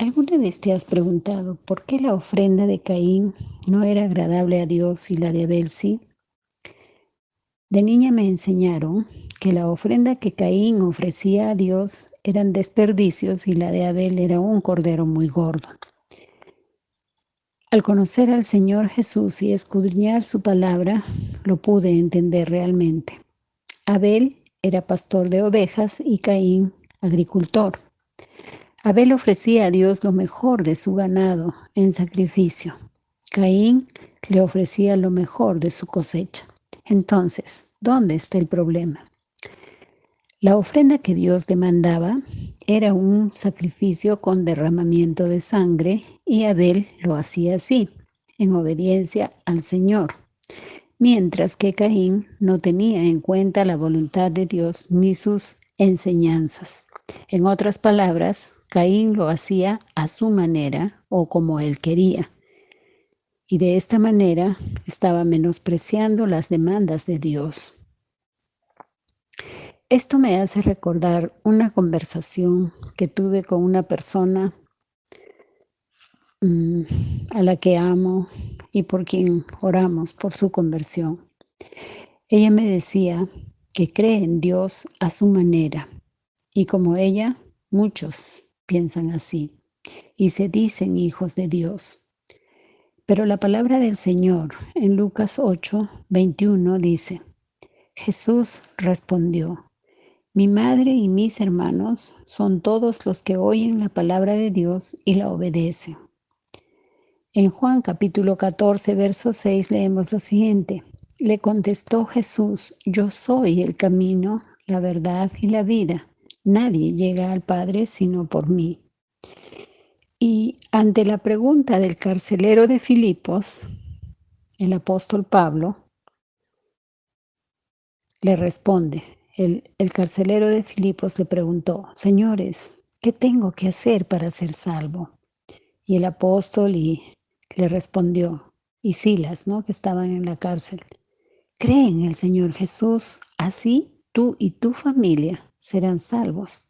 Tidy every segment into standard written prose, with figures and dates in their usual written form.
¿Alguna vez te has preguntado por qué la ofrenda de Caín no era agradable a Dios y la de Abel sí? De niña me enseñaron que la ofrenda que Caín ofrecía a Dios eran desperdicios y la de Abel era un cordero muy gordo. Al conocer al Señor Jesús y escudriñar su palabra, lo pude entender realmente. Abel era pastor de ovejas y Caín agricultor. Abel ofrecía a Dios lo mejor de su ganado en sacrificio. Caín le ofrecía lo mejor de su cosecha. Entonces, ¿dónde está el problema? La ofrenda que Dios demandaba era un sacrificio con derramamiento de sangre y Abel lo hacía así, en obediencia al Señor, mientras que Caín no tenía en cuenta la voluntad de Dios ni sus enseñanzas. En otras palabras, Caín lo hacía a su manera o como él quería. Y de esta manera estaba menospreciando las demandas de Dios. Esto me hace recordar una conversación que tuve con una persona a la que amo y por quien oramos por su conversión. Ella me decía que cree en Dios a su manera y como ella, muchos piensan así y se dicen hijos de Dios. Pero la palabra del Señor en Lucas 8:21 dice: Jesús respondió: mi madre y mis hermanos son todos los que oyen la palabra de Dios y la obedecen. En Juan capítulo 14, verso 6 leemos lo siguiente: le contestó Jesús: yo soy el camino, la verdad y la vida. Nadie llega al Padre sino por mí. Y ante la pregunta del carcelero de Filipos, el apóstol Pablo le responde. El carcelero de Filipos le preguntó: señores, ¿qué tengo que hacer para ser salvo? Y el apóstol le respondió, y Silas, ¿no?, que estaban en la cárcel: cree en el Señor Jesús, así tú y tu familia serán salvos.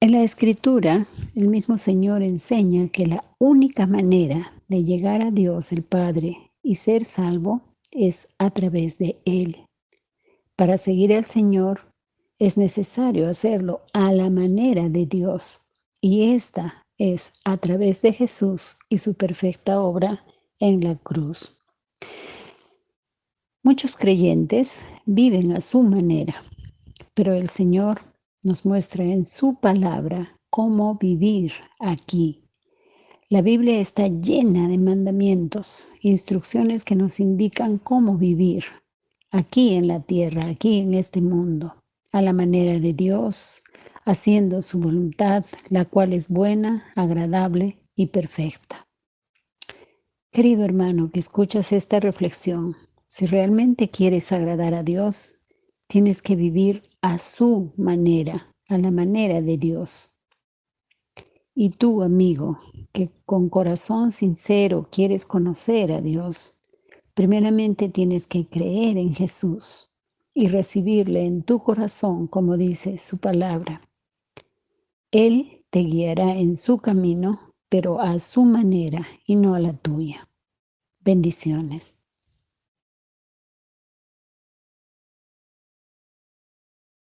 En la Escritura, el mismo Señor enseña que la única manera de llegar a Dios el Padre y ser salvo es a través de Él. Para seguir al Señor es necesario hacerlo a la manera de Dios, y esta es a través de Jesús y su perfecta obra en la cruz. Muchos creyentes viven a su manera, pero el Señor nos muestra en su palabra cómo vivir aquí. La Biblia está llena de mandamientos, instrucciones que nos indican cómo vivir aquí en la tierra, aquí en este mundo, a la manera de Dios, haciendo su voluntad, la cual es buena, agradable y perfecta. Querido hermano que escuchas esta reflexión, si realmente quieres agradar a Dios, tienes que vivir a su manera, a la manera de Dios. Y tú, amigo, que con corazón sincero quieres conocer a Dios, primeramente tienes que creer en Jesús y recibirle en tu corazón, como dice su palabra. Él te guiará en su camino, pero a su manera y no a la tuya. Bendiciones.